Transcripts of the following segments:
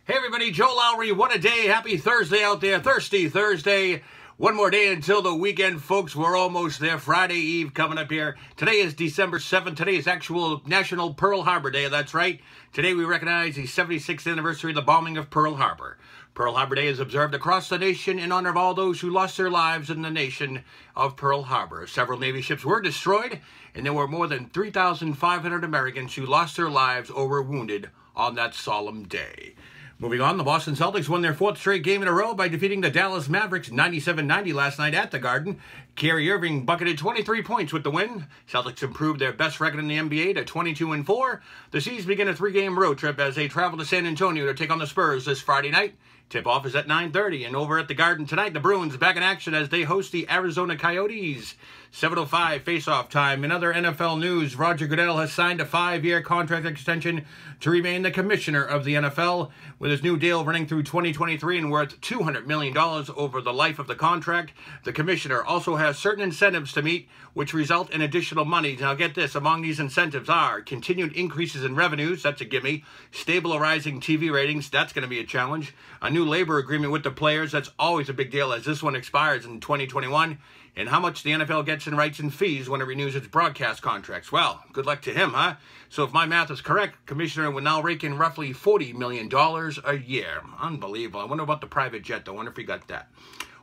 Hey everybody, Joe Lowry, what a day. Happy Thursday out there. Thirsty Thursday. One more day until the weekend, folks. We're almost there. Friday Eve coming up here. Today is December 7th. Today is actual National Pearl Harbor Day. That's right. Today we recognize the 76th anniversary of the bombing of Pearl Harbor. Pearl Harbor Day is observed across the nation in honor of all those who lost their lives in the nation of Pearl Harbor. Several Navy ships were destroyed, and there were more than 3,500 Americans who lost their lives or were wounded on that solemn day. Moving on, the Boston Celtics won their fourth straight game in a row by defeating the Dallas Mavericks 97-90 last night at the Garden. Kyrie Irving bucketed 23 points with the win. Celtics improved their best record in the NBA to 22-4. The C's begin a three-game road trip as they travel to San Antonio to take on the Spurs this Friday night. Tip-off is at 9:30, and over at the Garden tonight, the Bruins back in action as they host the Arizona Coyotes. 7:05 face-off time. In other NFL news, Roger Goodell has signed a 5-year contract extension to remain the commissioner of the NFL, with his new deal running through 2023 and worth $200 million over the life of the contract. The commissioner also has certain incentives to meet, which result in additional money. Now get this, among these incentives are continued increases in revenues, that's a gimme, stable or rising TV ratings, that's going to be a challenge, a new labor agreement with the players, that's always a big deal as this one expires in 2021, and how much the NFL gets in rights and fees when it renews its broadcast contracts. Well, good luck to him, huh? So if my math is correct, Commissioner will now rake in roughly $40 million a year. Unbelievable. I wonder about the private jet, though. I wonder if he got that.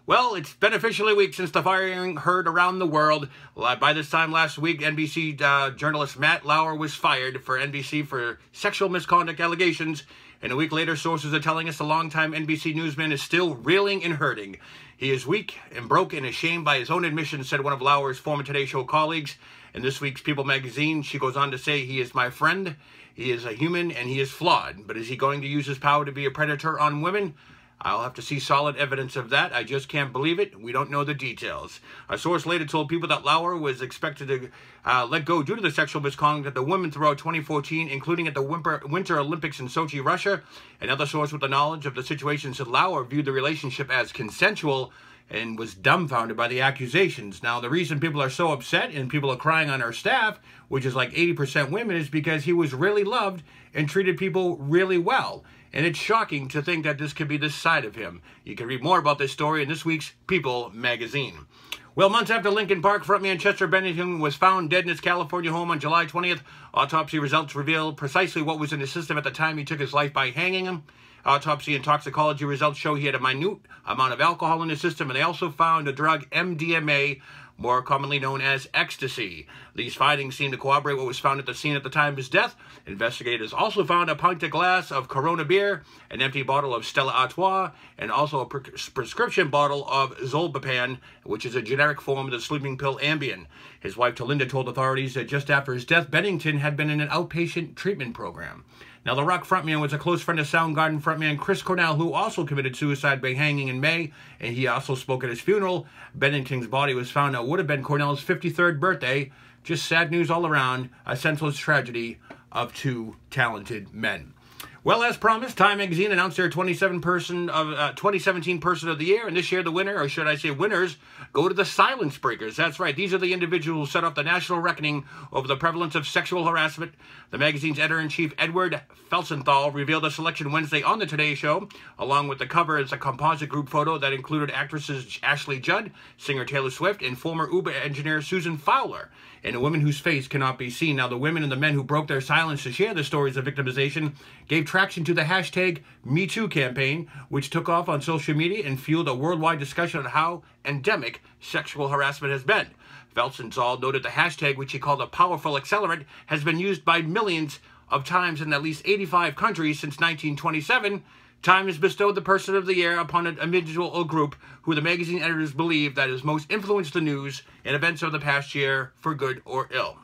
Well, it's been officially a week since the firing heard around the world. By this time last week, NBC journalist Matt Lauer was fired for NBC for sexual misconduct allegations. And a week later, sources are telling us the longtime NBC newsman is still reeling and hurting. He is weak and broke and ashamed by his own admission, said one of Lauer's former Today Show colleagues. In this week's People magazine, she goes on to say, he is my friend, he is a human, and he is flawed. But is he going to use his power to be a predator on women? I'll have to see solid evidence of that. I just can't believe it. We don't know the details. A source later told People that Lauer was expected to let go due to the sexual misconduct of the women throughout 2014, including at the Winter Olympics in Sochi, Russia. Another source with the knowledge of the situation said Lauer viewed the relationship as consensual and was dumbfounded by the accusations. Now, the reason people are so upset and people are crying on our staff, which is like 80% women, is because he was really loved and treated people really well. And it's shocking to think that this could be this side of him. You can read more about this story in this week's People magazine. Well, months after Lincoln Park frontman Chester Bennington was found dead in his California home on July 20th, autopsy results reveal precisely what was in his system at the time he took his life by hanging him. Autopsy and toxicology results show he had a minute amount of alcohol in his system, and they also found the drug MDMA, more commonly known as ecstasy. These findings seem to corroborate what was found at the scene at the time of his death. Investigators also found a pint of glass of Corona beer, an empty bottle of Stella Artois, and also a prescription bottle of Zolpidem, which is a generic form of the sleeping pill Ambien. His wife, Talinda, told authorities that just after his death, Bennington had been in an outpatient treatment program. Now, the rock frontman was a close friend of Soundgarden frontman Chris Cornell, who also committed suicide by hanging in May, and he also spoke at his funeral. Bennington's body was found on what would have been Cornell's 53rd birthday. Just sad news all around, a senseless tragedy of two talented men. Well, as promised, Time magazine announced their 2017 Person of the Year, and this year the winner, or should I say winners, go to the Silence Breakers. That's right, these are the individuals who set off the national reckoning over the prevalence of sexual harassment. The magazine's editor-in-chief, Edward Felsenthal, revealed the selection Wednesday on the Today Show. Along with the cover is a composite group photo that included actresses Ashley Judd, singer Taylor Swift, and former Uber engineer Susan Fowler, and a woman whose face cannot be seen. Now, the women and the men who broke their silence to share the stories of victimization gave traction to the hashtag #MeToo campaign, which took off on social media and fueled a worldwide discussion on how endemic sexual harassment has been. Felsenthal noted the hashtag, which he called a powerful accelerant, has been used by millions of times in at least 85 countries since 1927. Time has bestowed the Person of the Year upon an individual or group who the magazine editors believe that has most influenced the news and events of the past year for good or ill.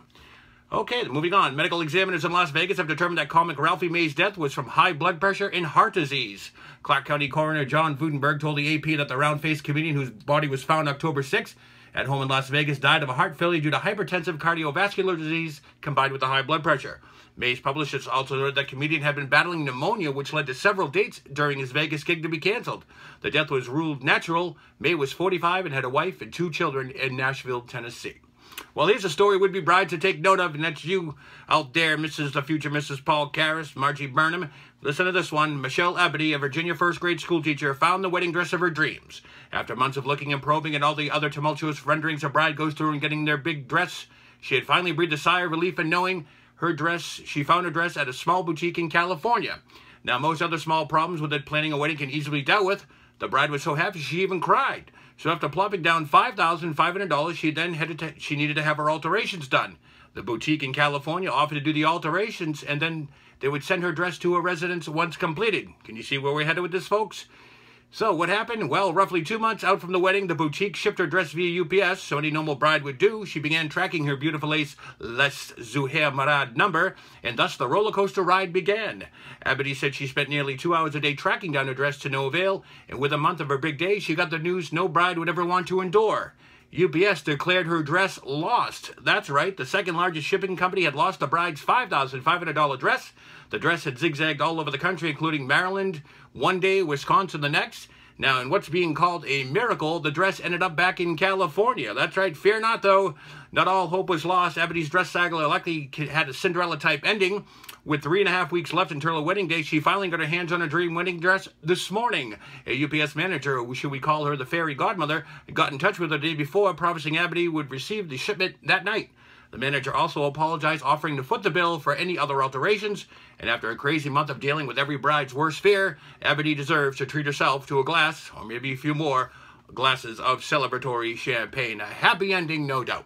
Okay, moving on. Medical examiners in Las Vegas have determined that comic Ralphie May's death was from high blood pressure and heart disease. Clark County Coroner John Vudenberg told the AP that the round-faced comedian, whose body was found October 6th at home in Las Vegas, died of a heart failure due to hypertensive cardiovascular disease combined with the high blood pressure. May's publishers also noted that comedian had been battling pneumonia, which led to several dates during his Vegas gig to be canceled. The death was ruled natural. May was 45 and had a wife and 2 children in Nashville, Tennessee. Well, here's a story would-be bride to take note of, and that's you out there, the future Mrs. Paul Karras, Margie Burnham. Listen to this one. Michelle Abity, a Virginia first-grade school teacher, found the wedding dress of her dreams. After months of looking and probing at all the other tumultuous renderings a bride goes through in getting their big dress, she had finally breathed a sigh of relief in knowing she found her dress at a small boutique in California. Now, most other small problems with planning a wedding can easily be dealt with. The bride was so happy she even cried. So after plopping down $5,500, she needed to have her alterations done. The boutique in California offered to do the alterations, and then they would send her dress to her residence once completed. Can you see where we're headed with this, folks? So what happened? Well, roughly 2 months out from the wedding, the boutique shipped her dress via UPS, so any normal bride would do. She began tracking her beautiful lace Les Zuhair Marad number, and thus the roller coaster ride began. Abity said she spent nearly 2 hours a day tracking down her dress to no avail, and with a month of her big day, she got the news no bride would ever want to endure. UPS declared her dress lost. That's right, the second largest shipping company had lost the bride's $5,500 dress. The dress had zigzagged all over the country, including Maryland one day, Wisconsin the next. Now, in what's being called a miracle, the dress ended up back in California. That's right, fear not, though. Not all hope was lost. Abity's dress saga likely had a Cinderella-type ending. With 3.5 weeks left until her wedding day, she finally got her hands on her dream wedding dress this morning. A UPS manager, should we call her the fairy godmother, got in touch with her the day before, promising Abity would receive the shipment that night. The manager also apologized, offering to foot the bill for any other alterations. And after a crazy month of dealing with every bride's worst fear, Abity deserves to treat herself to a glass, or maybe a few more glasses of celebratory champagne. A happy ending, no doubt.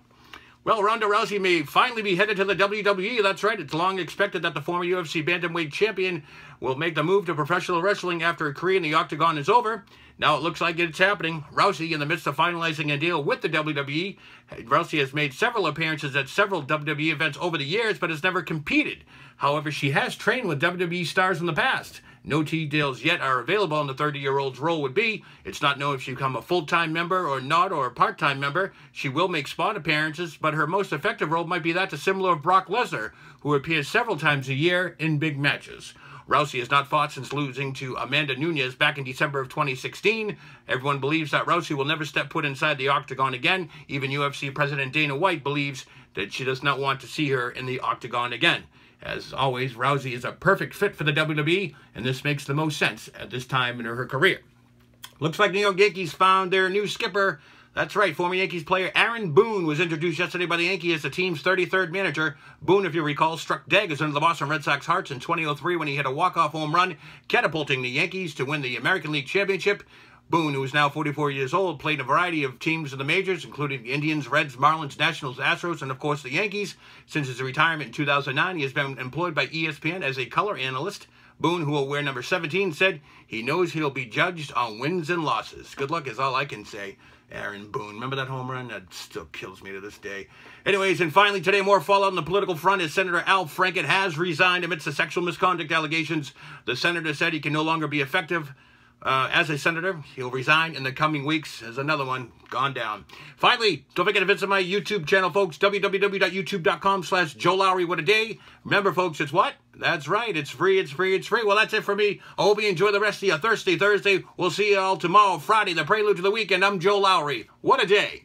Well, Ronda Rousey may finally be headed to the WWE. That's right. It's long expected that the former UFC bantamweight champion will make the move to professional wrestling after her career in the octagon is over. Now it looks like it's happening. Rousey, in the midst of finalizing a deal with the WWE, Rousey has made several appearances at several WWE events over the years, but has never competed. However, she has trained with WWE stars in the past. No details yet are available on the 30-year-old's role would be. It's not known if she'll become a full-time member or not, or a part-time member. She will make spot appearances, but her most effective role might be that to similar of Brock Lesnar, who appears several times a year in big matches. Rousey has not fought since losing to Amanda Nunes back in December of 2016. Everyone believes that Rousey will never step foot inside the octagon again. Even UFC President Dana White believes that she does not want to see her in the octagon again. As always, Rousey is a perfect fit for the WWE, and this makes the most sense at this time in her career. Looks like New York Yankees found their new skipper. That's right, former Yankees player Aaron Boone was introduced yesterday by the Yankees as the team's 33rd manager. Boone, if you recall, struck daggers into the Boston Red Sox hearts in 2003 when he hit a walk-off home run, catapulting the Yankees to win the American League Championship. Boone, who is now 44 years old, played in a variety of teams in the majors, including the Indians, Reds, Marlins, Nationals, Astros, and of course the Yankees. Since his retirement in 2009, he has been employed by ESPN as a color analyst. Boone, who will wear number 17, said he knows he'll be judged on wins and losses. Good luck is all I can say. Aaron Boone. Remember that home run? That still kills me to this day. Anyways, and finally today, more fallout on the political front as Senator Al Franken has resigned amidst the sexual misconduct allegations. The senator said he can no longer be effective as a senator. He'll resign in the coming weeks. There's another one gone down. Finally, don't forget to visit my YouTube channel, folks, www.youtube.com/Joe Lowry. What a day. Remember, folks, it's what? That's right. It's free. It's free. It's free. Well, that's it for me. I hope you enjoy the rest of your Thirsty Thursday. We'll see you all tomorrow, Friday, the prelude to the weekend. I'm Joe Lowry. What a day.